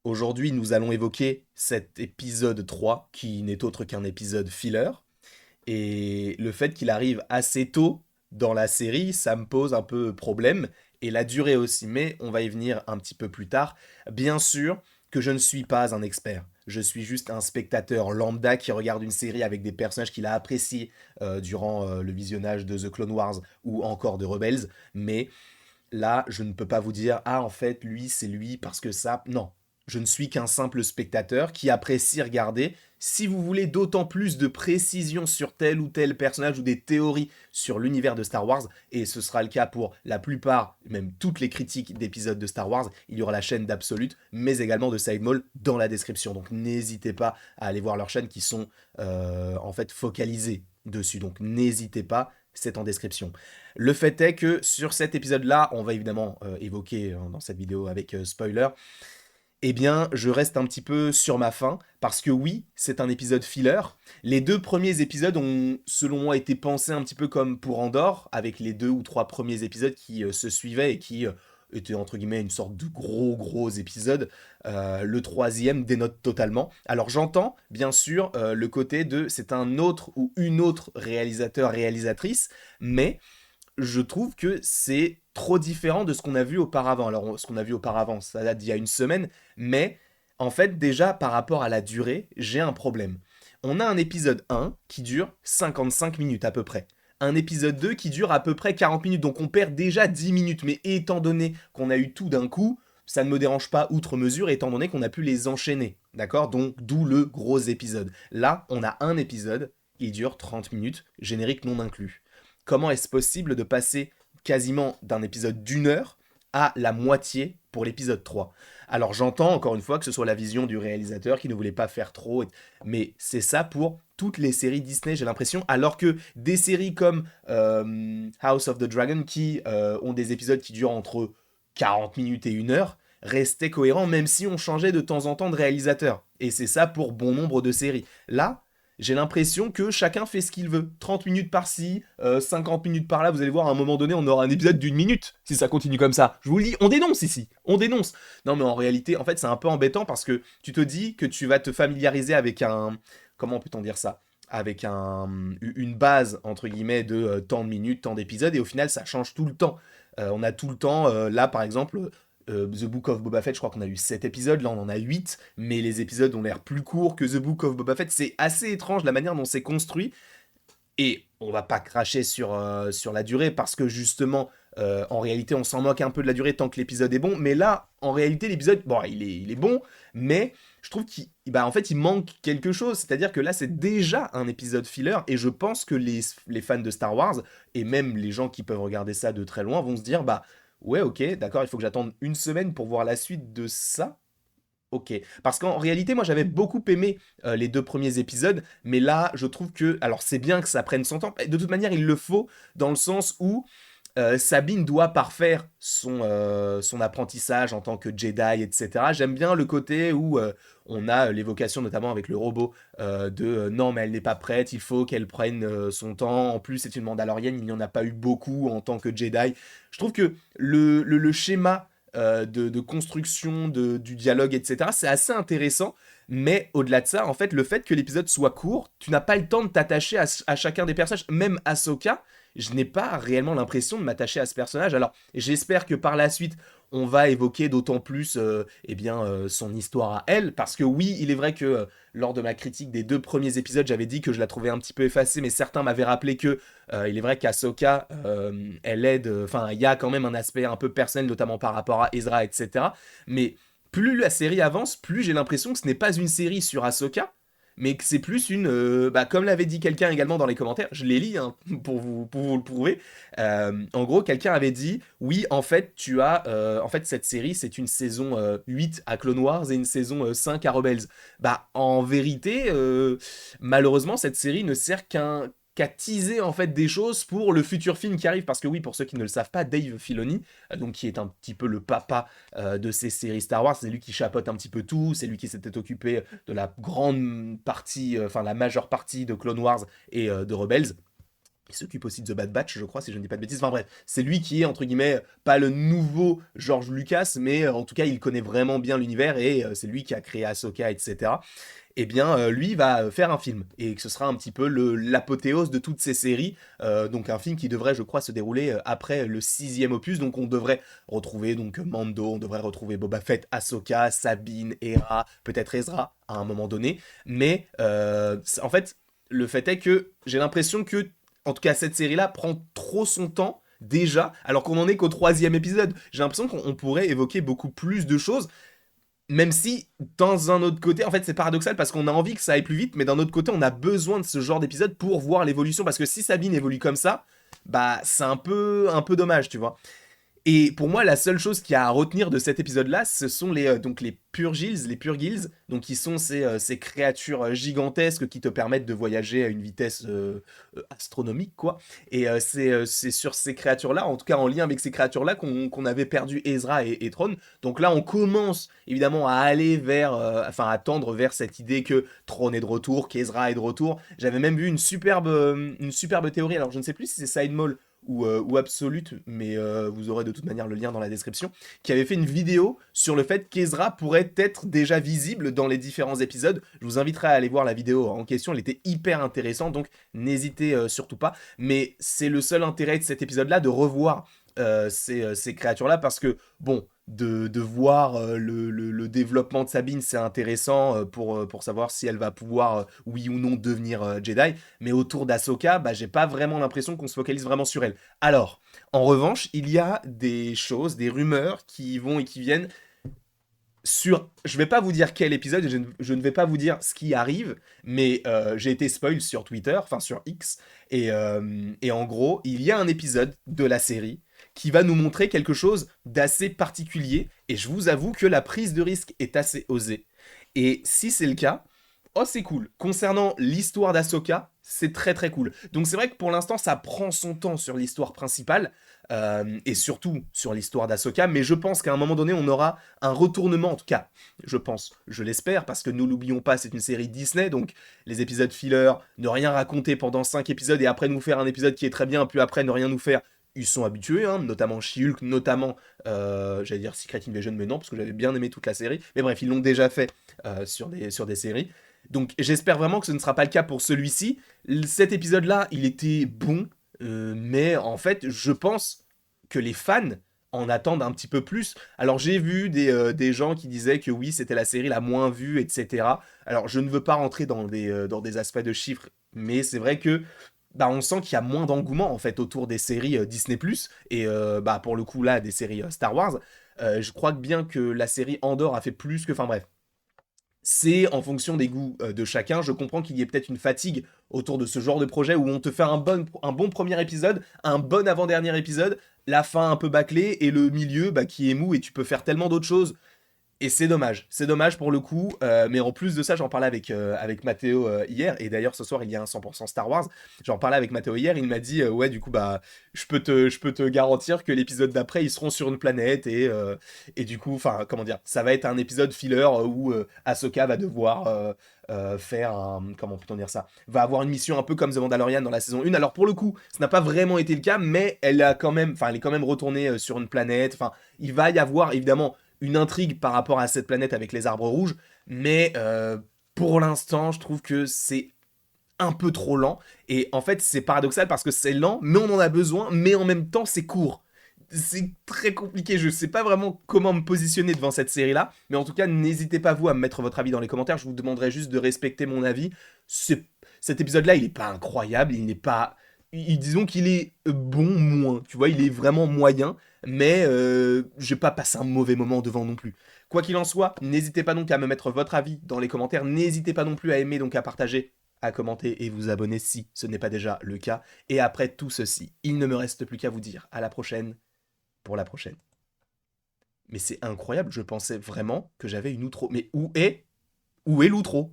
Aujourd'hui, nous allons évoquer cet épisode 3, qui n'est autre qu'un épisode filler. Et le fait qu'il arrive assez tôt dans la série, ça me pose un peu problème. Et la durée aussi, mais on va y venir un petit peu plus tard. Bien sûr que je ne suis pas un expert. Je suis juste un spectateur lambda qui regarde une série avec des personnages qu'il a appréciés durant le visionnage de The Clone Wars ou encore de Rebels. Mais là, je ne peux pas vous dire, ah, en fait, lui, c'est lui parce que ça. Non. Je ne suis qu'un simple spectateur qui apprécie regarder. Si vous voulez d'autant plus de précision sur tel ou tel personnage ou des théories sur l'univers de Star Wars, et ce sera le cas pour la plupart, même toutes les critiques d'épisodes de Star Wars, il y aura la chaîne d'Absolute, mais également de Sidemall dans la description. Donc n'hésitez pas à aller voir leurs chaînes qui sont en fait focalisées dessus. Donc n'hésitez pas, c'est en description. Le fait est que sur cet épisode-là, on va évidemment évoquer dans cette vidéo avec spoiler, eh bien, je reste un petit peu sur ma faim, parce que oui, c'est un épisode filler. Les deux premiers épisodes ont, selon moi, été pensés un petit peu comme pour Andorre, avec les deux ou trois premiers épisodes qui se suivaient et qui étaient, entre guillemets, une sorte de gros épisode. Le troisième dénote totalement. Alors j'entends, bien sûr, le côté de c'est un autre ou une autre réalisatrice, mais je trouve que c'est trop différent de ce qu'on a vu auparavant. Alors, ce qu'on a vu auparavant, ça date d'il y a une semaine, mais en fait, déjà, par rapport à la durée, j'ai un problème. On a un épisode 1 qui dure 55 minutes à peu près. Un épisode 2 qui dure à peu près 40 minutes, donc on perd déjà 10 minutes. Mais étant donné qu'on a eu tout d'un coup, ça ne me dérange pas outre mesure, étant donné qu'on a pu les enchaîner. D'accord. Donc, d'où le gros épisode. Là, on a un épisode, il dure 30 minutes, générique non inclus. Comment est-ce possible de passer quasiment d'un épisode d'une heure à la moitié pour l'épisode 3? Alors j'entends encore une fois que ce soit la vision du réalisateur qui ne voulait pas faire trop, mais c'est ça pour toutes les séries Disney, j'ai l'impression, alors que des séries comme House of the Dragon, qui ont des épisodes qui durent entre 40 minutes et une heure, restaient cohérents même si on changeait de temps en temps de réalisateur. Et c'est ça pour bon nombre de séries. Là, j'ai l'impression que chacun fait ce qu'il veut. 30 minutes par-ci, 50 minutes par-là, vous allez voir, à un moment donné, on aura un épisode d'une minute, si ça continue comme ça. Je vous le dis, on dénonce ici, on dénonce. Non mais en réalité, en fait, c'est un peu embêtant parce que tu te dis que tu vas te familiariser avec un... Comment peut-on dire ça? Avec une base, entre guillemets, de tant de minutes, tant d'épisodes, et au final, ça change tout le temps. On a tout le temps, là par exemple, The Book of Boba Fett, je crois qu'on a eu 7 épisodes, là on en a 8, mais les épisodes ont l'air plus courts que The Book of Boba Fett. C'est assez étrange la manière dont c'est construit, et on va pas cracher sur la durée, parce que justement, en réalité, on s'en moque un peu de la durée tant que l'épisode est bon, mais là, en réalité, l'épisode, bon, il est bon, mais je trouve qu'il bah, en fait, il manque quelque chose, c'est-à-dire que là, c'est déjà un épisode filler, et je pense que les fans de Star Wars, et même les gens qui peuvent regarder ça de très loin, vont se dire, bah, ouais, ok, d'accord, il faut que j'attende une semaine pour voir la suite de ça. Ok, parce qu'en réalité, moi j'avais beaucoup aimé les deux premiers épisodes, mais là je trouve que, alors c'est bien que ça prenne son temps, de toute manière il le faut, dans le sens où Sabine doit parfaire son apprentissage en tant que Jedi, etc. J'aime bien le côté où on a l'évocation notamment avec le robot de non mais elle n'est pas prête, il faut qu'elle prenne son temps, en plus c'est une Mandalorienne, il n'y en a pas eu beaucoup en tant que Jedi. Je trouve que le schéma de construction du dialogue, etc. C'est assez intéressant, mais au-delà de ça, en fait, le fait que l'épisode soit court, tu n'as pas le temps de t'attacher à chacun des personnages, même Ahsoka. Je n'ai pas réellement l'impression de m'attacher à ce personnage. Alors, j'espère que par la suite, on va évoquer d'autant plus eh bien, son histoire à elle, parce que oui, il est vrai que lors de ma critique des deux premiers épisodes, j'avais dit que je la trouvais un petit peu effacée, mais certains m'avaient rappelé que il est vrai qu'Ahsoka, elle aide, enfin, il y a quand même un aspect un peu personnel, notamment par rapport à Ezra, etc. Mais plus la série avance, plus j'ai l'impression que ce n'est pas une série sur Ahsoka, mais que c'est plus une, bah, comme l'avait dit quelqu'un également dans les commentaires, je les lis hein, pour vous le prouver. En gros, quelqu'un avait dit, oui, en fait, en fait, cette série, c'est une saison 8 à Clone Wars et une saison 5 à Rebels. Bah, en vérité, malheureusement, cette série ne sert qu'à teaser en fait des choses pour le futur film qui arrive, parce que oui, pour ceux qui ne le savent pas, Dave Filoni, donc qui est un petit peu le papa de ces séries Star Wars, c'est lui qui chapeaute un petit peu tout, c'est lui qui s'était occupé de la grande partie, enfin la majeure partie de Clone Wars et de Rebels. Il s'occupe aussi de The Bad Batch, je crois, si je ne dis pas de bêtises. Enfin bref, c'est lui qui est, entre guillemets, pas le nouveau George Lucas, mais en tout cas, il connaît vraiment bien l'univers et c'est lui qui a créé Ahsoka, etc. Eh bien, lui va faire un film et que ce sera un petit peu l'apothéose de toutes ces séries. Donc un film qui devrait, je crois, se dérouler après le sixième opus. Donc on devrait retrouver donc Mando, on devrait retrouver Boba Fett, Ahsoka, Sabine, Hera, peut-être Ezra à un moment donné. Mais en fait, le fait est que j'ai l'impression que, en tout cas, cette série-là prend trop son temps déjà, alors qu'on en est qu'au troisième épisode. J'ai l'impression qu'on pourrait évoquer beaucoup plus de choses, même si, dans un autre côté, en fait, c'est paradoxal parce qu'on a envie que ça aille plus vite, mais d'un autre côté, on a besoin de ce genre d'épisode pour voir l'évolution. Parce que si Sabine évolue comme ça, bah, c'est un peu dommage, tu vois. Et pour moi, la seule chose qu'il y a à retenir de cet épisode-là, ce sont donc les Purgils, donc qui sont ces créatures gigantesques qui te permettent de voyager à une vitesse astronomique, quoi. Et c'est sur ces créatures-là, en tout cas en lien avec ces créatures-là, qu'on avait perdu Ezra et Thrawn. Donc là, on commence évidemment à aller vers, enfin à tendre vers cette idée que Thrawn est de retour, qu'Ezra est de retour. J'avais même vu une superbe théorie, alors je ne sais plus si c'est Side Mall ou Absolute, mais vous aurez de toute manière le lien dans la description, qui avait fait une vidéo sur le fait qu'Ezra pourrait être déjà visible dans les différents épisodes. Je vous inviterai à aller voir la vidéo en question, elle était hyper intéressante, donc n'hésitez surtout pas. Mais c'est le seul intérêt de cet épisode-là, de revoir ces créatures-là, parce que, bon, de voir le développement de Sabine, c'est intéressant pour savoir si elle va pouvoir, oui ou non, devenir Jedi. Mais autour d'Ahsoka, bah, j'ai pas vraiment l'impression qu'on se focalise vraiment sur elle. Alors, en revanche, il y a des choses, des rumeurs qui vont et qui viennent sur... Je vais pas vous dire quel épisode, je ne vais pas vous dire ce qui arrive, mais j'ai été spoil sur Twitter, enfin sur X, et en gros, il y a un épisode de la série qui va nous montrer quelque chose d'assez particulier, et je vous avoue que la prise de risque est assez osée. Et si c'est le cas, oh c'est cool. Concernant l'histoire d'Ahsoka, c'est très très cool. Donc c'est vrai que pour l'instant ça prend son temps sur l'histoire principale, et surtout sur l'histoire d'Ahsoka, mais je pense qu'à un moment donné on aura un retournement, en tout cas, je pense, je l'espère, parce que nous l'oublions pas, c'est une série Disney, donc les épisodes filler, ne rien raconter pendant 5 épisodes et après nous faire un épisode qui est très bien, puis après ne rien nous faire, ils sont habitués, hein, notamment She-Hulk, notamment, j'allais dire Secret Invasion, mais non, parce que j'avais bien aimé toute la série, mais bref, ils l'ont déjà fait sur des séries. Donc j'espère vraiment que ce ne sera pas le cas pour celui-ci. Cet épisode-là, il était bon, mais en fait, je pense que les fans en attendent un petit peu plus. Alors j'ai vu des gens qui disaient que oui, c'était la série la moins vue, etc. Alors je ne veux pas rentrer dans des aspects de chiffres, mais c'est vrai que bah, on sent qu'il y a moins d'engouement en fait autour des séries Disney+, et bah, pour le coup là, des séries Star Wars. Je crois que bien que la série Andor a fait plus que... Enfin bref, c'est en fonction des goûts de chacun. Je comprends qu'il y ait peut-être une fatigue autour de ce genre de projet où on te fait un bon premier épisode, un bon avant-dernier épisode, la fin un peu bâclée et le milieu bah, qui est mou et tu peux faire tellement d'autres choses. Et c'est dommage pour le coup, mais en plus de ça, j'en parlais avec Mathéo hier, et d'ailleurs ce soir il y a un 100% Star Wars, j'en parlais avec Mathéo hier, il m'a dit, ouais du coup bah, je peux te garantir que l'épisode d'après, ils seront sur une planète, et du coup, enfin comment dire, ça va être un épisode filler où Ahsoka va devoir faire un, comment peut-on dire ça, va avoir une mission un peu comme The Mandalorian dans la saison 1, alors pour le coup, ça n'a pas vraiment été le cas, mais elle est quand même retournée sur une planète, enfin, il va y avoir évidemment une intrigue par rapport à cette planète avec les arbres rouges, mais pour l'instant, je trouve que c'est un peu trop lent. Et en fait, c'est paradoxal parce que c'est lent, mais on en a besoin, mais en même temps, c'est court. C'est très compliqué, je sais pas vraiment comment me positionner devant cette série-là, mais en tout cas, n'hésitez pas vous à me mettre votre avis dans les commentaires, je vous demanderai juste de respecter mon avis. Cet épisode-là, il est pas incroyable, il n'est pas... Disons qu'il est bon moins, tu vois, il est vraiment moyen, mais j'ai pas passé un mauvais moment devant non plus. Quoi qu'il en soit, n'hésitez pas donc à me mettre votre avis dans les commentaires, n'hésitez pas non plus à aimer, donc à partager, à commenter et vous abonner si ce n'est pas déjà le cas. Et après tout ceci, il ne me reste plus qu'à vous dire à la prochaine pour la prochaine. Mais c'est incroyable, je pensais vraiment que j'avais une outro. Mais où est l'outro?